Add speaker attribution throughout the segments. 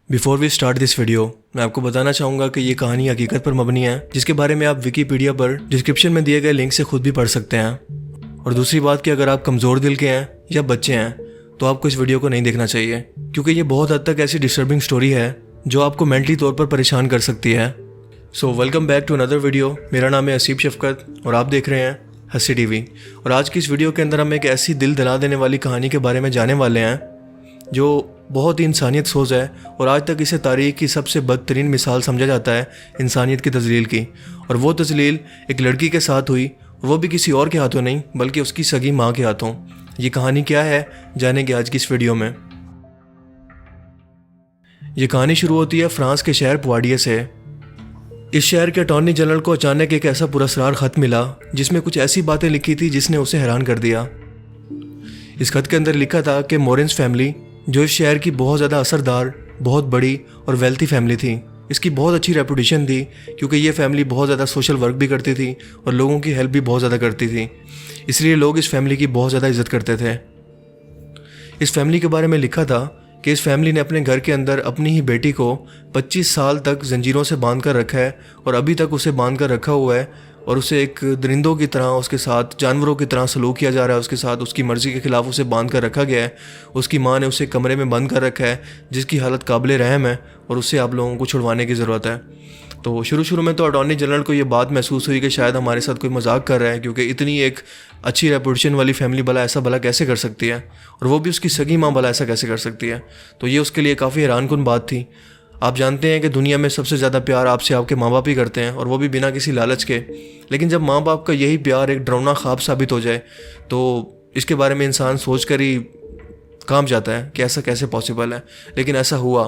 Speaker 1: Before we start this video मैं आपको बताना चाहूँगा कि ये कहानी हकीकत पर मबनी है, जिसके बारे में आप विकीपीडिया पर डिस्क्रिप्शन में दिए गए लिंक से खुद भी पढ़ सकते हैं। और दूसरी बात कि अगर आप कमज़ोर दिल के हैं या बच्चे हैं तो आपको इस वीडियो को नहीं देखना चाहिए, क्योंकि ये बहुत हद तक ऐसी डिस्टर्बिंग स्टोरी है जो आपको मेंटली तौर पर परेशान कर सकती है। So welcome back to another video. मेरा नाम है असीब शफकत और आप देख रहे हैं हंसी टीवी। और आज की इस वीडियो के अंदर हम एक ऐसी दिल दहला देने वाली कहानी के बारे में जाने वाले हैं जो बहुत ही इंसानियत सोच है, और आज तक इसे तारीख की सबसे बदतरीन मिसाल समझा जाता है इंसानियत की तजलील की। और वो तजलील एक लड़की के साथ हुई, वो भी किसी और के हाथों नहीं बल्कि उसकी सगी माँ के हाथों। ये कहानी क्या है जानेंगे आज की इस वीडियो में। ये कहानी शुरू होती है फ्रांस के शहर पुआडिये से। इस शहर के अटॉर्नी जनरल को अचानक एक ऐसा पुरस्कार खत मिला जिसमें कुछ ऐसी बातें लिखी थी जिसने उसे हैरान कर दिया। इस खत के अंदर लिखा था कि मोरेंस फैमिली, जो इस शहर की बहुत ज़्यादा असरदार, बहुत बड़ी और वेल्थी फैमिली थी, इसकी बहुत अच्छी रेपुटेशन थी क्योंकि ये फैमिली बहुत ज़्यादा सोशल वर्क भी करती थी और लोगों की हेल्प भी बहुत ज़्यादा करती थी, इसलिए लोग इस फैमिली की बहुत ज़्यादा इज्जत करते थे। इस फैमिली के बारे में लिखा था कि इस फैमिली ने अपने घर के अंदर अपनी ही बेटी को 25 साल तक जंजीरों से बांध कर रखा है और अभी तक उसे बांध कर रखा हुआ है, और उसे एक दरिंदों की तरह, उसके साथ जानवरों की तरह सलूक किया जा रहा है। उसके साथ उसकी मर्ज़ी के ख़िलाफ़ उसे बांध कर रखा गया है। उसकी माँ ने उसे कमरे में बंद कर रखा है जिसकी हालत काबिल रहम है और उससे आप लोगों को छुड़वाने की ज़रूरत है। तो शुरू में तो अटॉर्नी जनरल को ये बात महसूस हुई कि शायद हमारे साथ कोई मजाक कर रहा है, क्योंकि इतनी एक अच्छी रेपुटेशन वाली फैमिली भला ऐसा भला कैसे कर सकती है, और वो भी उसकी सगी माँ भला ऐसा कैसे कर सकती है। तो ये उसके लिए काफ़ी हैरानकुन बात थी। आप जानते हैं कि दुनिया में सबसे ज़्यादा प्यार आपसे आपके माँ बाप ही करते हैं, और वो भी बिना किसी लालच के। लेकिन जब माँ बाप का यही प्यार एक डरावना ख्वाब साबित हो जाए तो इसके बारे में इंसान सोच कर ही कांप जाता है कि ऐसा कैसे पॉसिबल है। लेकिन ऐसा हुआ।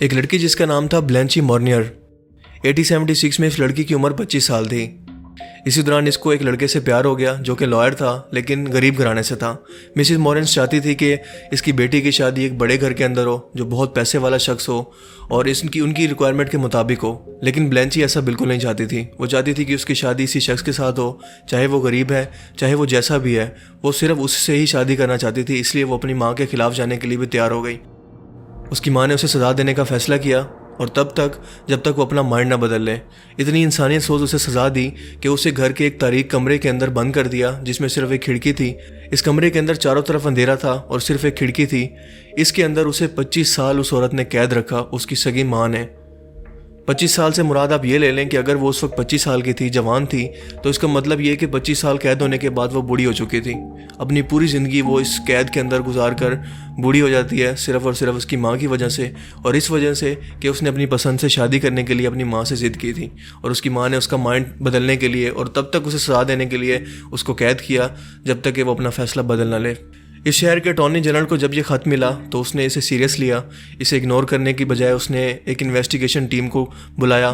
Speaker 1: एक लड़की जिसका नाम था ब्लैंची मॉर्नियर। 1876 में इस लड़की की उम्र 25 साल थी। इसी दौरान इसको एक लड़के से प्यार हो गया जो कि लॉयर था, लेकिन गरीब घराने से था। मिसिस मॉरेंस चाहती थी कि इसकी बेटी की शादी एक बड़े घर के अंदर हो जो बहुत पैसे वाला शख्स हो और उनकी रिक्वायरमेंट के मुताबिक हो। लेकिन ब्लैंची ऐसा बिल्कुल नहीं चाहती थी। वो चाहती थी कि उसकी शादी इसी शख्स के साथ हो, चाहे वो गरीब है, चाहे वो जैसा भी है, वो सिर्फ उससे ही शादी करना चाहती थी। इसलिए वो अपनी माँ के खिलाफ जाने के लिए भी तैयार हो गई। उसकी माँ ने उसे सज़ा देने का फ़ैसला किया, और तब तक जब तक वो अपना माइंड ना बदल ले। इतनी इंसानियत सोच उसे सज़ा दी कि उसे घर के एक तारीक कमरे के अंदर बंद कर दिया जिसमें सिर्फ एक खिड़की थी। इस कमरे के अंदर चारों तरफ अंधेरा था और सिर्फ एक खिड़की थी। इसके अंदर उसे 25 साल उस औरत ने कैद रखा, उसकी सगी माँ ने। 25 साल से मुराद आप ये ले लें कि अगर वो उस वक्त 25 साल की थी, जवान थी, तो इसका मतलब ये कि 25 साल कैद होने के बाद वो बूढ़ी हो चुकी थी। अपनी पूरी ज़िंदगी वो इस कैद के अंदर गुजार कर बूढ़ी हो जाती है, सिर्फ और सिर्फ उसकी माँ की वजह से, और इस वजह से कि उसने अपनी पसंद से शादी करने के लिए अपनी माँ से ज़िद की थी, और उसकी माँ ने उसका माइंड बदलने के लिए और तब तक उसे सज़ा देने के लिए उसको कैद किया जब तक कि वो अपना फ़ैसला बदल ना ले। इस शहर के अटॉर्नी जनरल को जब ये ख़त मिला तो उसने इसे सीरियस लिया। इसे इग्नोर करने की बजाय उसने एक इन्वेस्टिगेशन टीम को बुलाया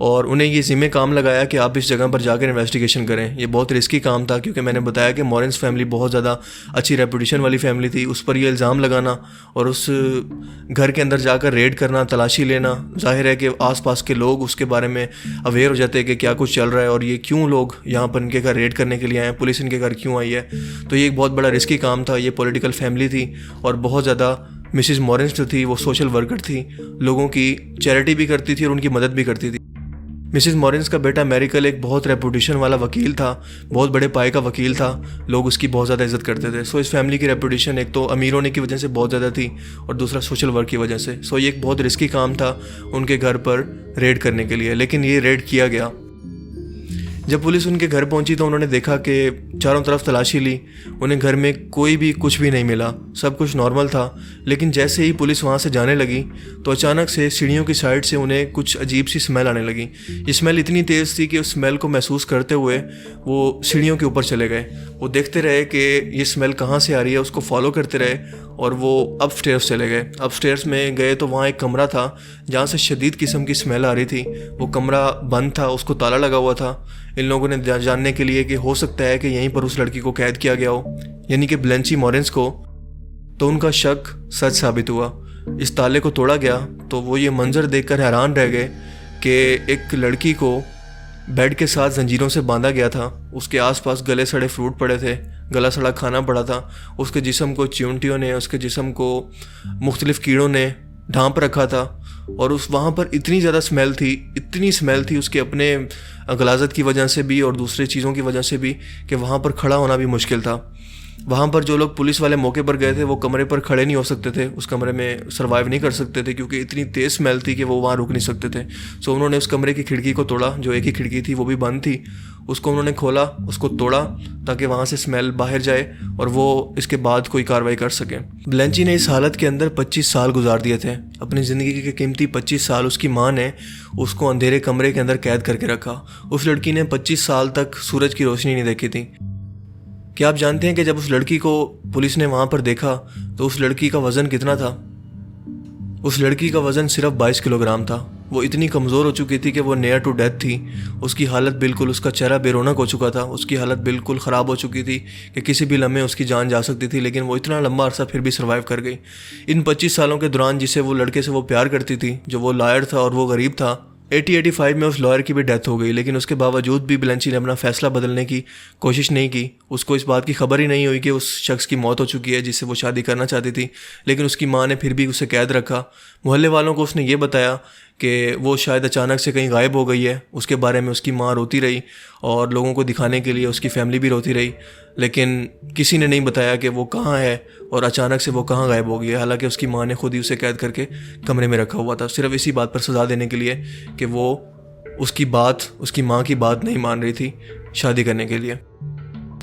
Speaker 1: और उन्हें ये ज़िम्मे काम लगाया कि आप इस जगह पर जाकर इन्वेस्टिगेशन करें। ये बहुत रिस्की काम था क्योंकि मैंने बताया कि मॉरेंस फैमिली बहुत ज़्यादा अच्छी रेपुटेशन वाली फैमिली थी। उस पर यह इल्ज़ाम लगाना और उस घर के अंदर जाकर रेड करना, तलाशी लेना, जाहिर है कि आसपास के लोग उसके बारे में अवेयर हो जाते हैं कि क्या कुछ चल रहा है और ये क्यों लोग यहाँ पर इनके घर रेड करने के लिए आए हैं, पुलिस इनके घर क्यों आई है। तो ये एक बहुत बड़ा रिस्की काम था। ये पॉलिटिकल फैमिली थी और बहुत ज़्यादा मिसिस मॉरेंस जो थी वो सोशल वर्कर थी, लोगों की चैरिटी भी करती थी और उनकी मदद भी करती थी। मिसिस मॉरेंस का बेटा मैरिकल एक बहुत रेपुटेशन वाला वकील था, बहुत बड़े पाए का वकील था, लोग उसकी बहुत ज़्यादा इज्जत करते थे। सो इस फैमिली की रेपुटेशन एक तो अमीर होने की वजह से बहुत ज़्यादा थी और दूसरा सोशल वर्क की वजह से। सो ये एक बहुत रिस्की काम था उनके घर पर रेड करने के लिए, लेकिन ये रेड किया गया। जब पुलिस उनके घर पहुंची तो उन्होंने देखा कि चारों तरफ तलाशी ली, उन्हें घर में कोई भी कुछ भी नहीं मिला, सब कुछ नॉर्मल था। लेकिन जैसे ही पुलिस वहां से जाने लगी तो अचानक से सीढ़ियों की साइड से उन्हें कुछ अजीब सी स्मेल आने लगी। ये स्मेल इतनी तेज़ थी कि उस स्मेल को महसूस करते हुए वो सीढ़ियों के ऊपर चले गए। वो देखते रहे कि ये स्मेल कहाँ से आ रही है, उसको फॉलो करते रहे और वो अपस्टेयर्स चले गए। अपस्टेयर्स में गए तो वहाँ एक कमरा था जहाँ से शदीद किस्म की स्मेल आ रही थी। वो कमरा बंद था, उसको ताला लगा हुआ था। इन लोगों ने जानने के लिए कि हो सकता है कि यहीं पर उस लड़की को कैद किया गया हो, यानी कि ब्लैंची मॉरेंस को, तो उनका शक सच साबित हुआ। इस ताले को तोड़ा गया तो वो ये मंजर देखकर हैरान रह गए कि एक लड़की को बेड के साथ जंजीरों से बांधा गया था, उसके आसपास गले सड़े फ्रूट पड़े थे, गला सड़ा खाना पड़ा था, उसके जिस्म को चींटियों ने, उसके जिस्म को मुख्तलिफ़ कीड़ों ने ढांप रखा था और उस वहाँ पर इतनी ज़्यादा इतनी स्मेल थी उसके अपने गलाजत की वजह से भी और दूसरे चीज़ों की वजह से भी कि वहाँ पर खड़ा होना भी मुश्किल था। वहाँ पर जो लोग पुलिस वाले मौके पर गए थे वो कमरे पर खड़े नहीं हो सकते थे, उस कमरे में सर्वाइव नहीं कर सकते थे क्योंकि इतनी तेज़ स्मेल थी कि वो वहाँ रुक नहीं सकते थे। सो उन्होंने उस कमरे की खिड़की को तोड़ा, जो एक ही खिड़की थी वो भी बंद थी, उसको उन्होंने खोला, उसको तोड़ा ताकि वहाँ से स्मेल बाहर जाए और वो इसके बाद कोई कार्रवाई कर सके। ब्लेंची ने इस हालत के अंदर 25 साल गुजार दिए थे। अपनी ज़िंदगी के कीमती 25 साल उसकी माँ ने उसको अंधेरे कमरे के अंदर कैद करके रखा। उस लड़की ने 25 साल तक सूरज की रोशनी नहीं देखी थी। क्या आप जानते हैं कि जब उस लड़की को पुलिस ने वहाँ पर देखा तो उस लड़की का वज़न कितना था? उस लड़की का वज़न सिर्फ 22 किलोग्राम था। वो इतनी कमज़ोर हो चुकी थी कि वो नियर टू डेथ थी। उसकी हालत बिल्कुल, उसका चेहरा बेरौनक हो चुका था, उसकी हालत बिल्कुल ख़राब हो चुकी थी कि किसी भी लम्हे उसकी जान जा सकती थी, लेकिन वो इतना लंबा अरसा फिर भी सर्वाइव कर गई। इन 25 सालों के दौरान जिसे वो लड़के से वो प्यार करती थी, जो वो लॉयर था और वो गरीब था, 85 में उस लॉयर की भी डेथ हो गई, लेकिन उसके बावजूद भी ब्लेंची ने अपना फ़ैसला बदलने की कोशिश नहीं की। उसको इस बात की खबर ही नहीं हुई कि उस शख्स की मौत हो चुकी है जिससे वो शादी करना चाहती थी, लेकिन उसकी माँ ने फिर भी उसे कैद रखा। मोहल्ले वालों को उसने ये बताया कि वो शायद अचानक से कहीं गायब हो गई है। उसके बारे में उसकी माँ रोती रही और लोगों को दिखाने के लिए उसकी फैमिली भी रोती रही, लेकिन किसी ने नहीं बताया कि वो कहाँ है और अचानक से वो कहाँ गायब हो गई है। हालांकि उसकी माँ ने खुद ही उसे कैद करके कमरे में रखा हुआ था, सिर्फ इसी बात पर सज़ा देने के लिए कि वो उसकी माँ की बात नहीं मान रही थी शादी करने के लिए।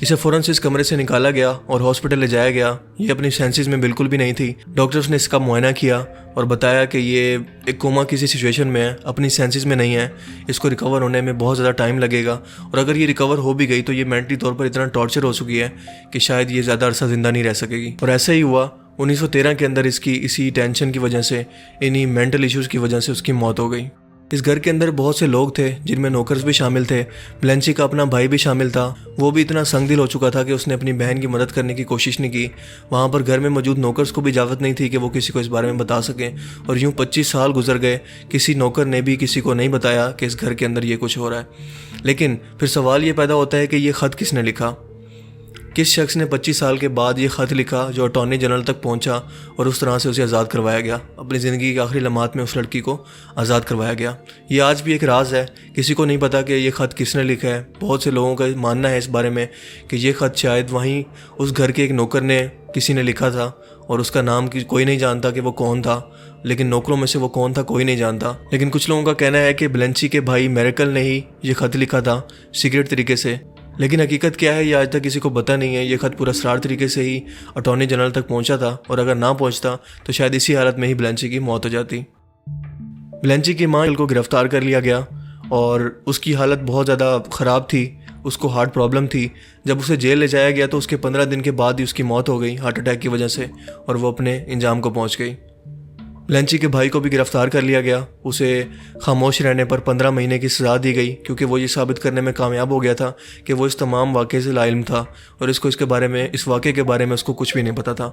Speaker 1: इसे फ़ौरन से इस कमरे से निकाला गया और हॉस्पिटल ले जाया गया। ये अपनी सेंसेस में बिल्कुल भी नहीं थी। डॉक्टर्स ने इसका मुआयना किया और बताया कि ये एक कोमा किसी सिचुएशन में है, अपनी सेंसेस में नहीं है, इसको रिकवर होने में बहुत ज़्यादा टाइम लगेगा और अगर ये रिकवर हो भी गई तो ये मेंटली तौर पर इतना टॉर्चर हो चुकी है कि शायद ये ज़्यादा अरसा ज़िंदा नहीं रह सकेगी। और ऐसा ही हुआ। 1913 के अंदर इसकी इसी टेंशन की वजह से, इन्हीं मेंटल इश्यूज़ की वजह से उसकी मौत हो गई। इस घर के अंदर बहुत से लोग थे जिनमें नौकर्स भी शामिल थे। ब्लेंची का अपना भाई भी शामिल था। वो भी इतना संगदिल हो चुका था कि उसने अपनी बहन की मदद करने की कोशिश नहीं की। वहाँ पर घर में मौजूद नौकर्स को भी इजाज़त नहीं थी कि वो किसी को इस बारे में बता सकें और यूँ 25 साल गुजर गए, किसी नौकर ने भी किसी को नहीं बताया कि इस घर के अंदर ये कुछ हो रहा है। लेकिन फिर सवाल ये पैदा होता है कि ये ख़त किसने लिखा? किस शख्स ने 25 साल के बाद ये ख़त लिखा जो अटॉर्नी जनरल तक पहुंचा और उस तरह से उसे आज़ाद करवाया गया? अपनी ज़िंदगी के आखिरी लम्हात में उस लड़की को आज़ाद करवाया गया। ये आज भी एक राज है, किसी को नहीं पता कि ये ख़त किसने लिखा है। बहुत से लोगों का मानना है इस बारे में कि ये ख़त शायद वहीं उस घर के एक नौकर ने किसी ने लिखा था और उसका नाम कोई नहीं जानता कि वो कौन था, लेकिन नौकरों में से वो कौन था कोई नहीं जानता। लेकिन कुछ लोगों का कहना है कि ब्लेंची के भाई मेरेकल ने ही ये ख़त लिखा था सीक्रेट तरीके से, लेकिन हकीकत क्या है ये आज तक किसी को पता नहीं है। ये ख़त पूरा असरार तरीके से ही अटॉर्नी जनरल तक पहुंचा था और अगर ना पहुंचता तो शायद इसी हालत में ही ब्लेंची की मौत हो जाती। ब्लेंची की मां को गिरफ्तार कर लिया गया और उसकी हालत बहुत ज़्यादा ख़राब थी, उसको हार्ट प्रॉब्लम थी। जब उसे जेल ले जाया गया तो उसके 15 दिन के बाद ही उसकी मौत हो गई हार्ट अटैक की वजह से और वो अपने इंजाम को पहुँच गई। ब्लेंची के भाई को भी गिरफ्तार कर लिया गया। उसे खामोश रहने पर 15 महीने की सज़ा दी गई क्योंकि वो ये साबित करने में कामयाब हो गया था कि वो इस तमाम वाक़े से लाइल्म था और इस वाक़े के बारे में उसको कुछ भी नहीं पता था।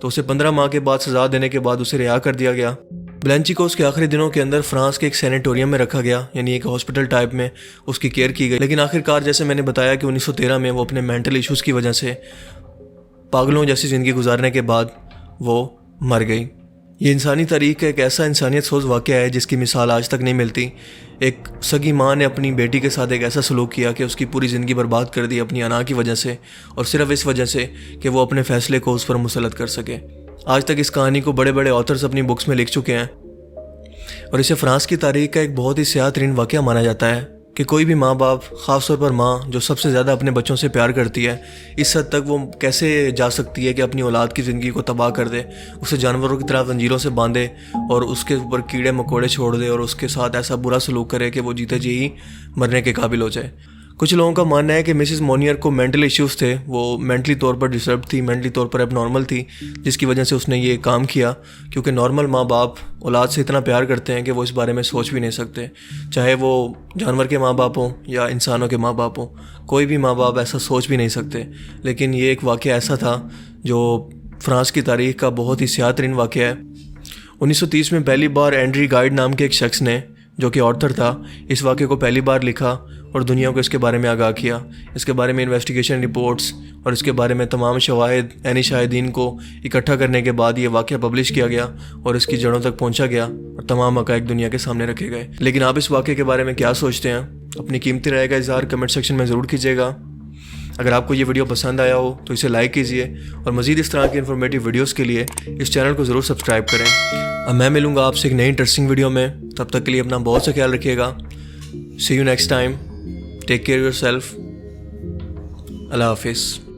Speaker 1: तो उसे 15 माह के बाद सज़ा देने के बाद उसे रिहा कर दिया गया। ब्लेंची को उसके आखिरी दिनों के अंदर फ्रांस के एक सैनिटोरियम में रखा गया, यानी एक हॉस्पिटल टाइप में उसकी केयर की गई। लेकिन आखिरकार जैसे मैंने बताया कि 1913 में वो अपने मेंटल इश्यूज़ की वजह से पागलों जैसी ज़िंदगी गुजारने के बाद वो मर गई। ये इंसानी तारीख़ का एक ऐसा इंसानियत सोज वाक़या है जिसकी मिसाल आज तक नहीं मिलती। एक सगी माँ ने अपनी बेटी के साथ एक ऐसा सलूक किया कि उसकी पूरी ज़िंदगी बर्बाद कर दी अपनी अना की वजह से, और सिर्फ इस वजह से कि वो अपने फ़ैसले को उस पर मुसलत कर सके। आज तक इस कहानी को बड़े बड़े ऑथर्स अपनी बुक्स में लिख चुके हैं और इसे फ़्रांस की तारीख़ का एक बहुत ही स्याह-तरीन वाक़या माना जाता है कि कोई भी माँ बाप, ख़ास तौर पर माँ जो सबसे ज़्यादा अपने बच्चों से प्यार करती है, इस हद तक वो कैसे जा सकती है कि अपनी औलाद की ज़िंदगी को तबाह कर दे, उसे जानवरों की तरह जंजीरों से बांधे और उसके ऊपर कीड़े मकोड़े छोड़ दे और उसके साथ ऐसा बुरा सलूक करे कि वो जीते जी ही मरने के काबिल हो जाए। कुछ लोगों का मानना है कि मिसेस मोनियर को मेंटल इश्यूज़ थे, वो मेंटली तौर पर डिस्टर्ब थी, मेंटली तौर पर एबनॉर्मल थी, जिसकी वजह से उसने ये काम किया। क्योंकि नॉर्मल माँ बाप औलाद से इतना प्यार करते हैं कि वो इस बारे में सोच भी नहीं सकते, चाहे वो जानवर के माँ बाप हों या इंसानों के माँ बाप हों, कोई भी माँ बाप ऐसा सोच भी नहीं सकते। लेकिन ये एक वाक़या ऐसा था जो फ्रांस की तारीख़ का बहुत ही स्याह-तरीन वाक़या है। 1930 में पहली बार एंड्री गाइड नाम के एक शख्स ने, जो कि ऑथर था, इस वाक़े को पहली बार लिखा और दुनिया को इसके बारे में आगाह किया। इसके बारे में इन्वेस्टिगेशन रिपोर्ट्स और इसके बारे में तमाम शवाहिद यानी शाहिदीन को इकट्ठा करने के बाद ये वाक़या पब्लिश किया गया और इसकी जड़ों तक पहुंचा गया और तमाम हक़ाइक़ दुनिया के सामने रखे गए। लेकिन आप इस वाक़े के बारे में क्या सोचते हैं? अपनी कीमती राय का इज़हार कमेंट सेक्शन में ज़रूर कीजिएगा। अगर आपको ये वीडियो पसंद आया हो तो इसे लाइक कीजिए और मज़ीद इस तरह की इन्फॉर्मेटिव वीडियोस के लिए इस चैनल को ज़रूर सब्सक्राइब करें। अब मैं मिलूँगा आपसे एक नई इंटरेस्टिंग वीडियो में। तब तक के लिए अपना बहुत सा ख्याल रखिएगा। See you next time. Take care yourself. अल्लाह हाफिज़।